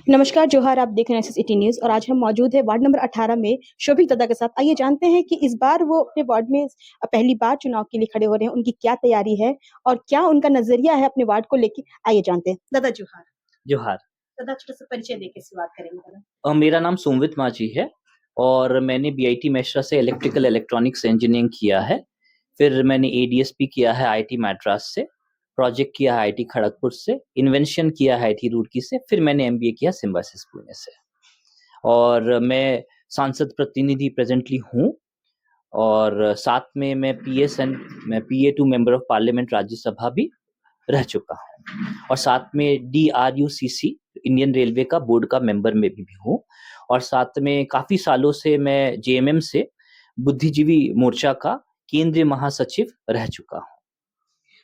नमस्कार, जोहार। आप देख रहे हैं एसएस 18 न्यूज़ और आज हम मौजूद हैं वार्ड नंबर 18 में शोभिक दादा के साथ। आइए जानते हैं कि इस बार वो अपने वार्ड में पहली बार चुनाव के लिए खड़े हो रहे हैं, उनकी क्या तैयारी है और क्या उनका नज़रिया है अपने वार्ड को लेके। आइए जानते हैं। दादा जोहार। जोहार। दादा छोटा-सा परिचय देके शुरुआत करेंगे दादा। मेरा नाम सोमवित माझी है और मैंने बीआईटी मेश्रा से इलेक्ट्रिकल इलेक्ट्रॉनिक्स इंजीनियरिंग किया है। फिर मैंने एडीएसपी किया है आईआईटी मद्रास से, प्रोजेक्ट किया है आईआईटी खड़गपुर से, इन्वेंशन किया है आईआईटी रुड़की से, फिर मैंने एमबीए किया सिम्बायोसिस पुणे से। और मैं सांसद प्रतिनिधि प्रेजेंटली हूँ और साथ में मैं PA to member of parliament Rajya Sabha भी रह चुका हूँ और साथ में डीआरयूसीसी इंडियन रेलवे का बोर्ड का मेंबर में भी हूँ और साथ में काफी सालों से मैं जेएमएम से बुद्धिजीवी मोर्चा का केंद्रीय महासचिव रह चुका हूँ।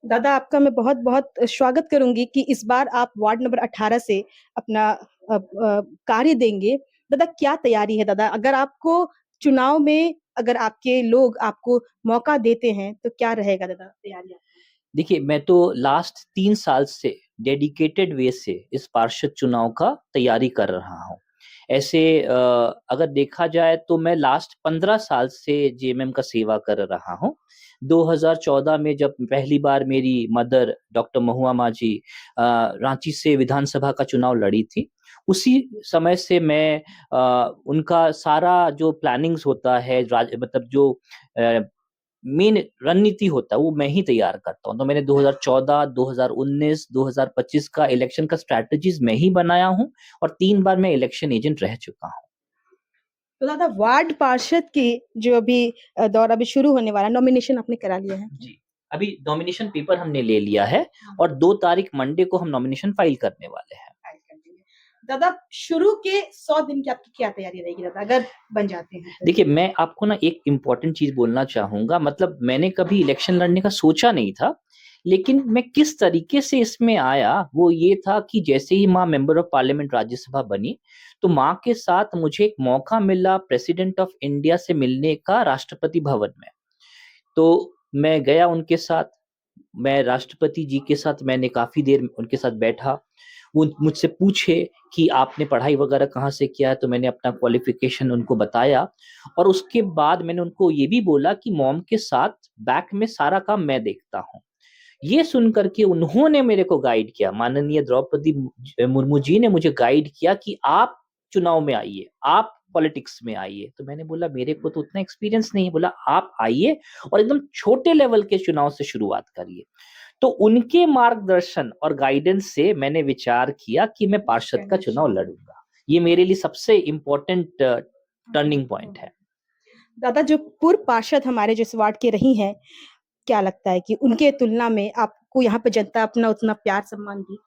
दादा आपका मैं बहुत-बहुत स्वागत करूँगी कि इस बार आप वार्ड नंबर 18 से अपना कार्य देंगे। दादा क्या तैयारी है दादा? अगर आपको चुनाव में अगर आपके लोग आपको मौका देते हैं, तो क्या रहेगा दादा तैयारी आपकी? देखिए, मैं तो लास्ट 3 साल से डेडिकेटेड वे से इस पार्षद चुनाव का तैयारी कर रहा हूँ। ऐसे अगर देखा जाए तो मैं लास्ट 15 साल से जेएमएम का सेवा कर रहा हूँ। 2014 में जब पहली बार मेरी मदर डॉक्टर महुआ माझी रांची से विधानसभा का चुनाव लड़ी थी, उसी समय से मैं उनका सारा जो प्लानिंग्स होता है मतलब जो अ, मेन रणनीति होता है वो मैं ही तैयार करता हूँ। तो मैंने 2014, 2019, 2025 का इलेक्शन का स्ट्रैटेजीज मैं ही बनाया हूँ और 3 बार मैं इलेक्शन एजेंट रह चुका हूँ। तो दादा वार्ड पार्षद की जो अभी दौर अभी शुरू होने वाला है, नॉमिनेशन आपने करा लिया है? जी, अभी नॉमिनेशन पेपर हमने ले लिया है और 2 तारीख मंडे को हम नॉमिनेशन फाइल करने वाले हैं। फाइल कर देंगे। दादा शुरू के 100 दिन की आपकी क्या तैयारी रहेगी दादा अगर बन जाते हैं तो? देखिए, मैं आपको ना एक इम्पोर्टेंट चीज़ बोलना चाहूँगा, मतलब मैंने कभी इलेक्शन लड़ने का सोचा नहीं था, लेकिन मैं किस तरीके से इसमें आया, वो ये था कि जैसे ही माँ मेंबर ऑफ पार्लियामेंट राज्यसभा बनी, तो माँ के साथ मुझे एक मौका मिला प्रेसिडेंट ऑफ इंडिया से मिलने का राष्ट्रपति भवन में। तो मैं गया उनके साथ, मैं राष्ट्रपति जी के साथ मैंने काफ़ी देर उनके साथ बैठा। वो मुझसे पूछे कि आपने पढ़ाई वगैरह कहाँ से किया है? तो मैंने अपना क्वालिफ़िकेशन उनको बताया और उसके बाद मैंने उनको ये भी बोला कि मॉम के साथ बैक में सारा काम मैं देखता हूँ। ये सुन कर के उन्होंने मेरे को गाइड किया, माननीय द्रौपदी मुर्मू जी ने मुझे गाइड किया कि आप चुनाव में आइए, आप पॉलिटिक्स में आइए। तो मैंने बोला मेरे को तो उतना एक्सपीरियंस नहीं है। बोला आप आइए और एकदम छोटे लेवल के चुनाव से शुरुआत करिए। तो उनके मार्गदर्शन और गाइडेंस से मैंने विचार किया कि मैं पार्षद का चुनाव लड़ूंगा। ये मेरे लिए सबसे इम्पोर्टेंट टर्निंग पॉइंट है। दादा जो पूर्व पार्षद हमारे जो इस वार्ड के रही हैं, क्या लगता है कि उनके तुलना में आपको यहाँ पे जनता अपना उतना प्यार सम्मान दी?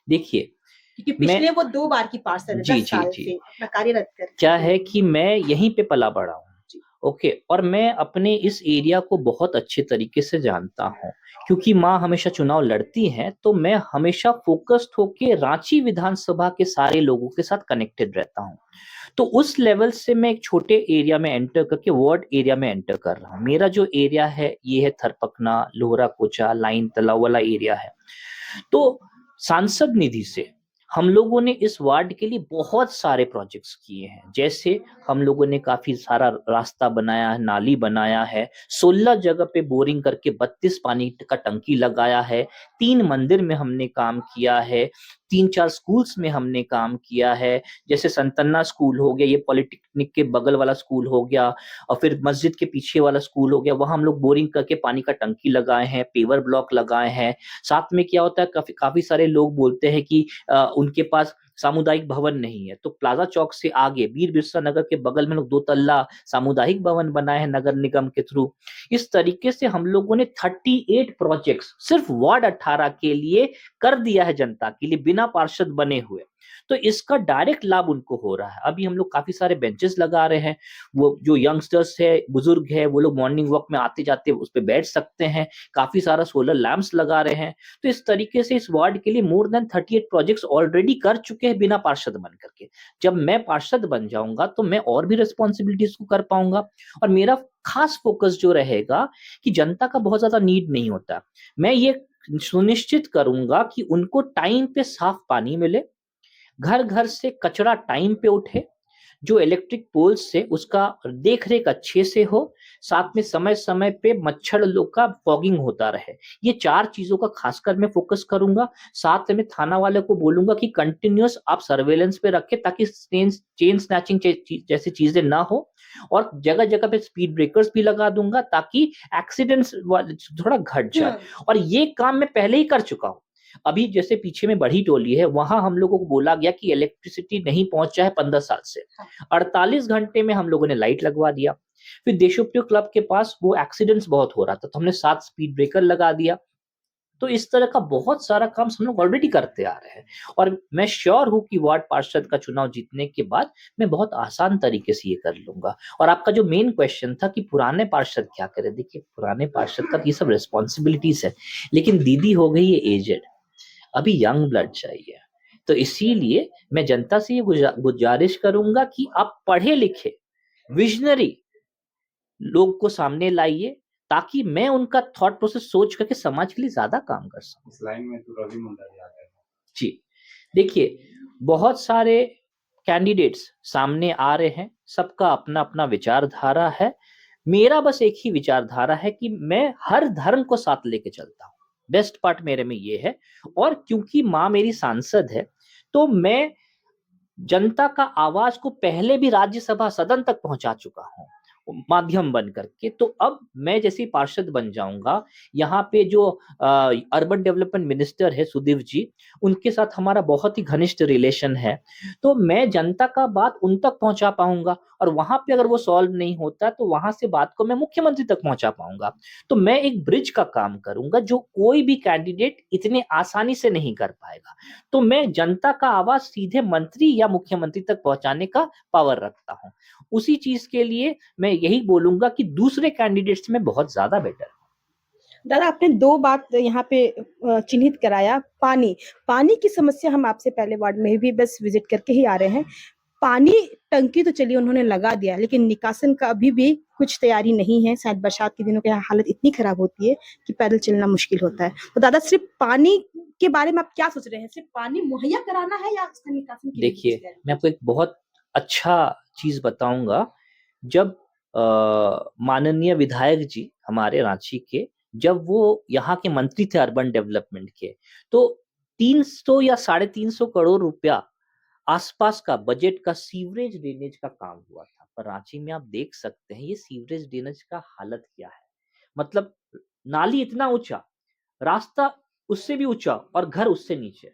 देखिए, क्योंकि मैं पिछले वो 2 बार की पार्षद है, जी, 10 जी, साल जी। से अपना कार्यरत कर क्या चुकी है हैं। कि मैं यहीं पे पला-बड़ा हूँ। जी। ओके, और मैं अपने इस एरिया को बहुत अच्छे तरीके से जानता हूँ, क्योंकि माँ हमेशा चुनाव लड़ती हैं, तो मैं हमेशा फ़ोकस्ड होके रांची विधानसभा के सारे लोगों के साथ कनेक्टेड रहता हूँ। तो उस लेवल से मैं एक छोटे एरिया में एंटर करके वार्ड एरिया में एंटर कर रहा हूँ। मेरा जो एरिया है, ये है थरपकना, लोहरा-कोचा, लाइन तलाव वाला एरिया है। तो सांसद निधि से हम लोगों ने इस वार्ड के लिए बहुत सारे प्रोजेक्ट्स किए हैं। जैसे हम लोगों ने काफ़ी सारा रास्ता बनाया है, नाली बनाया है, 16 जगह पे बोरिंग करके 32 पानी का टंकी लगाया है, 3 मंदिर में हमने काम किया है, 3-4 स्कूल्स में हमने काम किया है। जैसे संतन्ना स्कूल हो गया, ये पॉलिटेक्निक के बगल वाला स्कूल हो गया और फिर मस्जिद के पीछे वाला स्कूल हो गया, वहाँ हम लोग बोरिंग करके पानी का टंकी लगाए हैं, पेवर ब्लॉक लगाए हैं। साथ में क्या होता है, काफ़ी काफ़ी सारे लोग बोलते हैं कि उनके पास सामुदायिक भवन नहीं है, तो प्लाजा चौक से आगे वीर बिरसा नगर के बगल में लोग 2 तल्ला सामुदायिक भवन बनाए हैं नगर निगम के थ्रू। इस तरीके से हम लोगों ने 38 प्रोजेक्ट्स सिर्फ वार्ड 18 के लिए कर दिया है जनता के लिए, बिना पार्षद बने हुए। तो इसका डायरेक्ट लाभ उनको हो रहा है। अभी हम लोग काफ़ी सारे बेंचेस लगा रहे हैं, वो जो यंगस्टर्स है, बुजुर्ग है, वो लोग मॉर्निंग वॉक में आते-जाते उस पे बैठ सकते हैं। काफ़ी सारा सोलर लैंप्स लगा रहे हैं। तो इस तरीके से इस वार्ड के लिए मोर देन 38 प्रोजेक्ट्स ऑलरेडी कर चुके हैं बिना पार्षद बन करके। जब मैं पार्षद बन जाऊँगा तो मैं और भी रिस्पॉन्सिबिलिटीज़ को कर पाऊँगा और मेरा खास फ़ोकस जो रहेगा कि जनता का बहुत ज़्यादा नीड नहीं होता। मैं ये सुनिश्चित करूँगा कि उनको टाइम पे साफ पानी मिले, घर-घर से कचरा टाइम पे उठे, जो इलेक्ट्रिक पोल्स से उसका देख-रेख अच्छे से हो, साथ में समय-समय पे मच्छर लोग का फॉगिंग होता रहे। ये 4 चीज़ों का खासकर मैं फ़ोकस करूँगा। साथ में थाना वाले को बोलूँगा कि कंटीन्यूअस आप सर्वेलेंस पे रखें ताकि चेन स्नैचिंग जैसी चीज़ें ना हो, और जगह-जगह पे स्पीड ब्रेकर्स भी लगा दूँगा ताकि एक्सीडेंट्स थोड़ा घट जाए। और ये काम मैं पहले ही कर चुका हूँ। अभी जैसे पीछे में बड़ी टोली है, वहाँ हम लोगों को बोला गया कि इलेक्ट्रिसिटी नहीं पहुँचा है 15 साल से। 48 घंटे में हम लोगों ने लाइट लगवा दिया। फिर देशोप्रिय क्लब के पास वो एक्सीडेंट्स बहुत हो रहा था, तो हमने 7 स्पीड ब्रेकर लगा दिया। तो इस तरह का बहुत सारा काम हम लोग ऑलरेडी करते आ रहे हैं, और मैं श्योर हूँ कि वार्ड पार्षद का चुनाव जीतने के बाद मैं बहुत आसान तरीके से ये कर लूँगा। और आपका जो मेन क्वेश्चन था कि पुराने पार्षद क्या करें? देखिए, पुराने पार्षद का तो ये सब रिस्पॉन्सिबिलिटीज़ है, लेकिन दीदी हो गई है एजेड, अभी यंग ब्लड चाहिए। तो इसीलिए मैं जनता से ये गुजारिश करूँगा कि आप पढ़े-लिखे, विज़नरी लोग को सामने लाइए, ताकि मैं उनका थॉट प्रोसेस सोच करके समाज के लिए ज़्यादा काम कर सकूँ। इस लाइन में तो रवि मुंडा याद है। जी, देखिए, बहुत सारे कैंडिडेट्स सामने आ रहे हैं, सबका अपना-अपना विचारधारा है। मेरा बस एक ही विचारधारा है कि मैं हर धर्म को साथ लेके चलता हूँ। बेस्ट पार्ट मेरे में ये है, और क्योंकि माँ मेरी सांसद है, तो मैं जनता का आवाज़ को पहले भी राज्यसभा सदन तक पहुँचा चुका हूँ, माध्यम बन करके। तो अब मैं जैसे ही पार्षद बन जाऊँगा, यहाँ पे जो अर्बन डेवलपमेंट मिनिस्टर है सुदीप जी, उनके साथ हमारा बहुत ही घनिष्ठ रिलेशन है। तो मैं जनता का बात उन तक पहुँचा पाऊँगा, और वहाँ पे अगर वो सॉल्व नहीं होता, तो वहाँ से बात को मैं मुख्यमंत्री तक पहुँचा पाऊँगा। तो मैं एक ब्रिज का काम करूँगा, जो कोई भी कैंडिडेट इतने आसानी से नहीं कर पाएगा। तो मैं जनता का आवाज़ सीधे मंत्री या मुख्यमंत्री तक पहुँचाने का पावर रखता हूँ। उसी चीज़ के लिए मैं यही बोलूँगा कि दूसरे कैंडिडेट से मैं बहुत ज़्यादा बेटर हूँ। दादा, आपने 2 बात यहाँ पे चिन्हित कराया। पानी, पानी की समस्या हम आपसे पहले वार्ड में भी बस विज़िट करके ही आ रहे हैं। पानी टंकी तो चलिए उन्होंने लगा दिया, लेकिन निकासन का अभी भी कुछ तैयारी नहीं है। शायद बरसात के दिनों की हालत इतनी खराब होती है कि पैदल चलना मुश्किल होता है। तो दादा, सिर्फ़ पानी के बारे में आप क्या सोच रहे हैं? सिर्फ़ पानी मुहैया कराना है या उसका निकासन की भी कुछ देखिए, तैयारी? मैं आपको एक बहुत अच्छा चीज़ बताऊँगा। जब माननीय विधायक जी हमारे रांची के, जब वो यहाँ के मंत्री थे अर्बन डेवलपमेंट के, तो 300 या साढ़े 300 करोड़ रुपया आसपास का बजट का सीवरेज ड्रेनेज का काम हुआ था। पर रांची में आप देख सकते हैं ये सीवरेज ड्रेनेज का हालत क्या है। मतलब नाली इतना ऊँचा, रास्ता उससे भी ऊँचा, और घर उससे नीचे।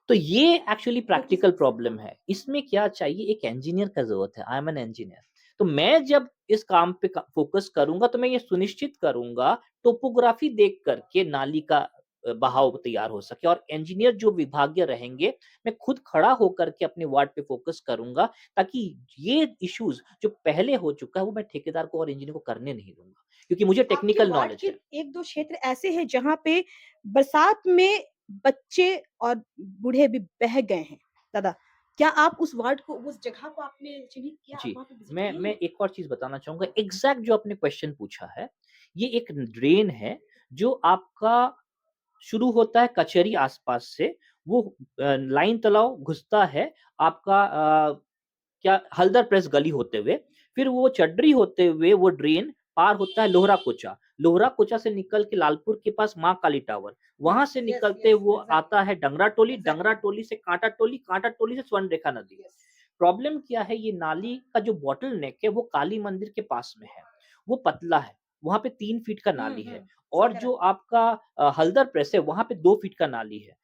तो ये एक्चुअली प्रैक्टिकल प्रॉब्लम है। इसमें क्या चाहिए, एक इंजीनियर का ज़रूरत है। I am an engineer. तो मैं जब इस काम पे फ़ोकस करूँगा, तो मैं ये सुनिश्चित करूँगा टोपोग्राफी देख कर के नाली का बहाव तैयार हो सके, और इंजीनियर जो विभागीय रहेंगे, मैं खुद खड़ा होकर के अपने वार्ड पे फ़ोकस करूँगा, ताकि ये इश्यूज़ जो पहले हो चुका है, वो मैं ठेकेदार को और इंजीनियर को करने नहीं दूँगा, क्योंकि मुझे आपके टेक्निकल वार्ड नॉलेज के है। 1-2 क्षेत्र ऐसे हैं जहाँ पे बरसात में बच्चे और बूढ़े भी बह गए हैं। दादा, क्या आप उस वार्ड को, उस जगह को आपने चिन्हित किया? आप जी, वहाँ पे विज़िट मैं किए मैं हैं? एक और चीज़ बताना चाहूँगा, एग्ज़ैक्ट जो आपने क्वेश्चन पूछा है, ये एक ड्रेन है, जो आपका शुरू होता है कचहरी आस-पास से, वो लाइन तालाब घुसता है आपका क्या हल्दर प्रेस गली होते हुए, फिर वो चड्डी होते हुए वो ड्रेन पार होता है लोहरा कोचा। लोहरा कोचा से निकल के लालपुर के पास माँ काली टावर, वहाँ से निकलते वो आता है डंगरा टोली, डंगरा टोली से कांटा टोली, कांटा टोली से स्वर्ण रेखा नदी। प्रॉब्लम क्या है, ये नाली का जो बॉटलनेक है वो काली मंदिर के पास में है। वो पतला है, वहाँ पे 3 फीट का नाली है, और जो आपका हल्दर प्रेस है वहाँ पे 2 फीट का नाली है।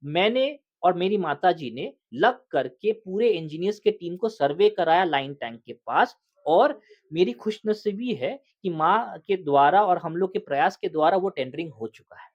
मैंने और मेरी माताजी ने लग करके पूरे इंजीनियर्स के टीम को सर्वे कराया लाइन टैंक के पास, और मेरी खुशनसीबी है कि माँ के द्वारा और हम लोग के प्रयास के द्वारा वो टेंडरिंग हो चुका है।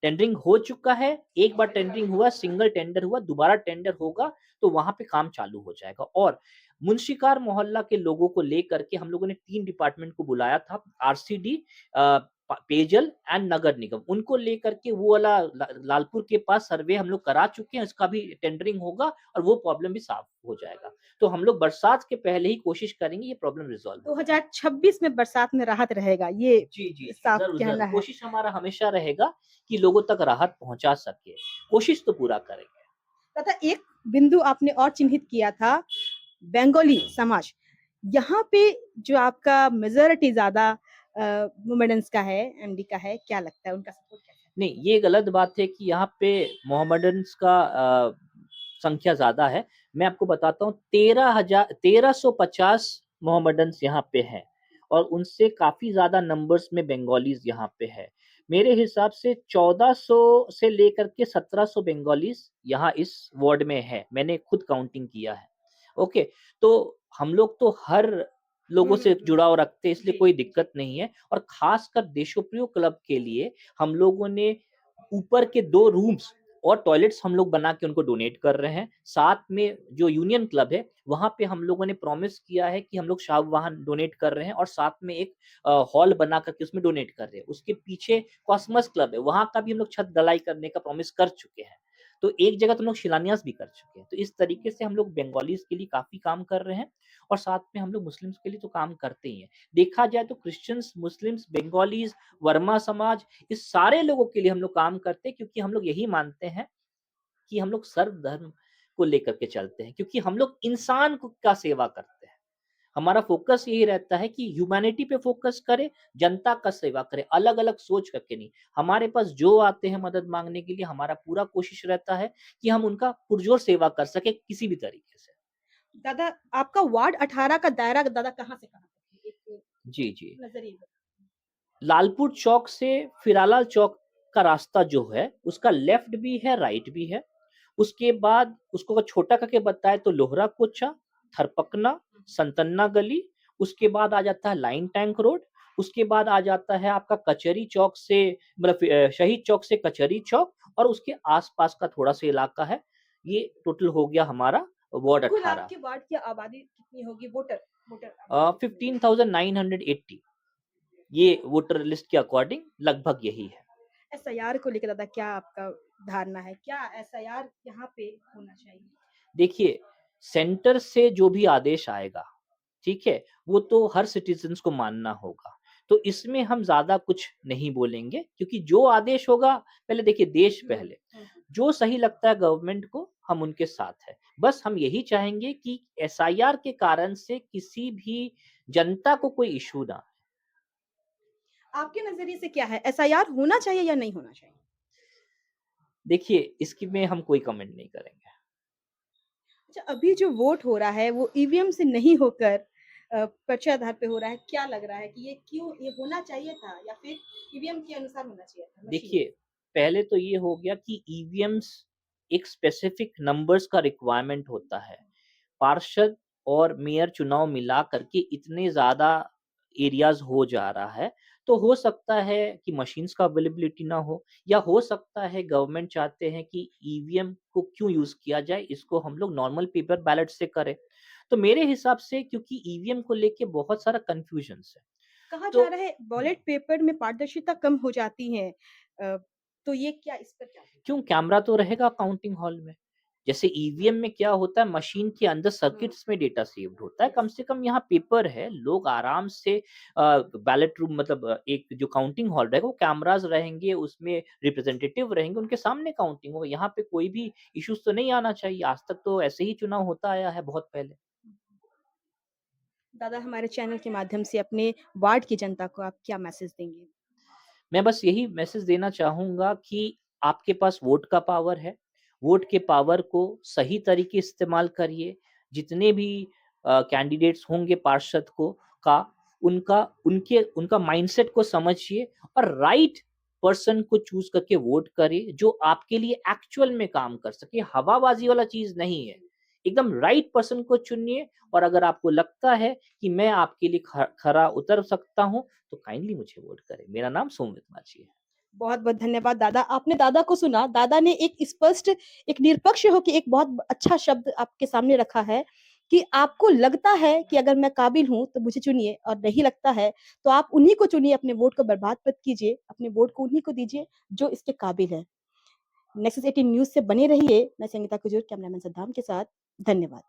टेंडरिंग हो चुका है, एक बार टेंडरिंग हुआ, सिंगल टेंडर हुआ, दोबारा टेंडर होगा, तो वहाँ पे काम चालू हो जाएगा। और मुंशिकार मोहल्ला के लोगों को लेकर के हम लोगों ने 3 डिपार्टमेंट को बुलाया था, आरसीडी, अ, प पेयजल एंड नगर निगम। उनको लेकर के वो वाला लालपुर के पास सर्वे हम लोग करा चुके हैं, इसका भी टेंडरिंग होगा, और वो प्रॉब्लम भी साफ हो जाएगा। तो हम लोग बरसात के पहले ही कोशिश करेंगे ये प्रॉब्लम रिज़ॉल्व हो जाए। 2026 में बरसात में राहत रहेगा, ये जी, जी, जी। साफ ज़रूर, कहना ज़रूर। है। कोशिश हमारा हमेशा रहेगा कि लोगों तक राहत पहुँचा सके। कोशिश तो पूरा करेंगे। तथा एक बिंदु आपने और चिन्हित किया था बंगाली समाज। यहाँ पे जो आपका मेजॉरिटी ज़्यादा मोमेडन्स का है, एमडी का है, क्या लगता है उनका सपोर्ट कैसा है? नहीं, ये गलत बात है कि यहाँ पे मोहम्मडन्स का संख्या ज़्यादा है। मैं आपको बताता हूँ 1350 मोहम्मडन्स यहाँ पे हैं और उनसे काफ़ी ज़्यादा नंबर्स में बंगालीज़ यहाँ पे है। मेरे हिसाब से 1400 से लेकर के 1700 बंगालीज़ यहाँ इस वार्ड में है। मैंने खुद काउंटिंग किया है। ओके, तो हम लोग तो हर लोगों से जुड़ाव रखते हैं, इसलिए जी, कोई दिक्कत नहीं है और ख़ासकर देशप्रिय क्लब के लिए हम लोगों ने ऊपर के 2 रूम्स और टॉयलेट्स हम लोग बना के उनको डोनेट कर रहे हैं। साथ में जो यूनियन क्लब है, वहाँ पे हम लोगों ने प्रॉमिस किया है कि हम लोग शाब वाहन डोनेट कर रहे हैं और साथ में एक हॉल बना कर के उसमें डोनेट कर रहे हैं। उसके पीछे कॉस्मस क्लब है, वहाँ का भी हम लोग छत ढलाई करने का प्रॉमिस कर चुके हैं। तो एक जगह तो हम लोग शिलान्यास भी कर चुके हैं। तो इस तरीके से हम लोग बंगालीज़ के लिए काफ़ी काम कर रहे हैं और साथ में हम लोग मुस्लिम्स के लिए तो काम करते ही हैं। देखा जाए तो क्रिश्चियंस, मुस्लिम्स, बंगालीज़, वर्मा समाज, इस सारे लोगों के लिए हम लोग काम करते हैं क्योंकि हम लोग यही मानते हैं कि हम लोग सर्वधर्म को लेकर के चलते हैं क्योंकि हम लोग इंसान का सेवा करते हैं। हमारा फोकस यही रहता है कि ह्यूमैनिटी पे फोकस करें, जनता का सेवा करें, अलग-अलग सोच करके नहीं। हमारे पास जो आते हैं मदद माँगने के लिए हमारा पूरा कोशिश रहता है कि हम उनका पुरज़ोर सेवा कर सकें किसी भी तरीके से। दादा आपका वार्ड 18 का दायरा दादा कहाँ से कहाँ तक है? एक जी, जी। नज़रिए में। लालपुर चौक से फिरालाल चौक का रास्ता जो है, उसका लेफ्ट भी है, राइट भी है। उसके बाद उसको अगर छोटा करके बताएँ तो लोहरा कोचा, थरपकना, संतन्ना गली, उसके बाद आ जाता है लाइन टैंक रोड, उसके बाद आ जाता है आपका कचहरी चौक से मतलब शहीद चौक से कचहरी चौक और उसके आस-पास का थोड़ा-सा इलाका है। ये टोटल हो गया हमारा वार्ड कुल 18। आपके वार्ड की आबादी कितनी होगी? वोटर वोटर आबादी कितनी होगी? 15,980 ये वोटर लिस्ट के अकॉर्डिंग लगभग यही है। एसआईआर को लेकर दादा क्या आपका धारणा है? क्या एसआईआर यहाँ पे होना चाहिए? देखिए, सेंटर से जो भी आदेश आएगा, ठीक है? वो तो हर सिटीज़न्स को मानना होगा। तो इसमें हम ज़्यादा कुछ नहीं बोलेंगे क्योंकि जो आदेश होगा पहले देखिए देश पहले। जो सही लगता है गवर्नमेंट को हम उनके साथ हैं। बस हम यही चाहेंगे कि एसआईआर के कारण से किसी भी जनता को कोई इश्यू ना आए। आपके नज़रिए से क्या है? एसआईआर होना चाहिए या नहीं होना चाहिए? देखिए, इसकी में हम कोई कमेंट नहीं करेंगे। अच्छा, अभी जो वोट हो रहा है वो ईवीएम से नहीं होकर पर्चे आधार पे हो रहा है। क्या लग रहा है कि ये क्यों ये होना चाहिए था या फिर ईवीएम के अनुसार होना चाहिए था मशीन? देखिए, पहले तो ये हो गया कि ईवीएम्स एक स्पेसिफिक नंबर्स का रिक्वायरमेंट होता है। पार्षद और मेयर चुनाव मिला करके इतने ज़्यादा एरियाज़ हो जा रहा है, तो हो सकता है कि मशीन्स का अवेलेबिलिटी ना हो या हो सकता है गवर्नमेंट चाहते हैं कि ईवीएम को क्यों यूज़ किया जाए, इसको हम लोग नॉर्मल पेपर बैलेट से करें। तो मेरे हिसाब से क्योंकि ईवीएम को लेके बहुत सारा कन्फ्यूजन्स है, कहा जा तो रहा है बैलेट पेपर में पारदर्शिता कम हो जाती है। अ, तो ये क्या इस पर क्या? क्यों कैमरा तो रहेगा काउंटिंग हॉल में। जैसे ईवीएम में क्या होता है मशीन के अंदर सर्किट्स में डेटा सेव्ड होता है, कम से कम यहाँ पेपर है, लोग आराम से बैलेट रूम मतलब एक जो काउंटिंग हॉल रहेगा वो कैमरास रहेंगे, उसमें रिप्रेजेंटेटिव रहेंगे, उनके सामने काउंटिंग होगा। यहाँ पे कोई भी इश्यूज़ तो नहीं आना चाहिए, आज तक तो ऐसे ही चुनाव होता आया है बहुत पहले। दादा हमारे चैनल के माध्यम से अपने वार्ड की जनता को आप क्या मैसेज देंगे? मैं बस यही मैसेज देना चाहूँगा कि आपके पास वोट का पावर है, वोट के पावर को सही तरीके इस्तेमाल करिए। जितने भी कैंडिडेट्स होंगे पार्षद को का उनका उनका माइंडसेट को समझिए और राइट पर्सन को चूज़ करके वोट करिए, जो आपके लिए एक्चुअल में काम कर सके। हवाबाज़ी वाला चीज़ नहीं है। एकदम राइट पर्सन को चुनिए और अगर आपको लगता है कि मैं आपके लिए खरा उतर सकता हूँ, तो काइंडली मुझे वोट करें। मेरा नाम सोमवित माझी है। बहुत-बहुत धन्यवाद दादा। आपने दादा को सुना, दादा ने एक स्पष्ट, एक निष्पक्ष होके एक बहुत अच्छा शब्द आपके सामने रखा है कि आपको लगता है कि अगर मैं काबिल हूँ, तो मुझे चुनिए और नहीं लगता है, तो आप उन्हीं को चुनिए, अपने वोट को बर्बाद मत कीजिए, अपने वोट को उन्हीं को दीजिए, जो इसके काबिल है। नेक्सस 18 न्यूज़ से बने रहिए। मैं संगीता कुजूर, कैमरामैन सद्दाम के साथ। धन्यवाद।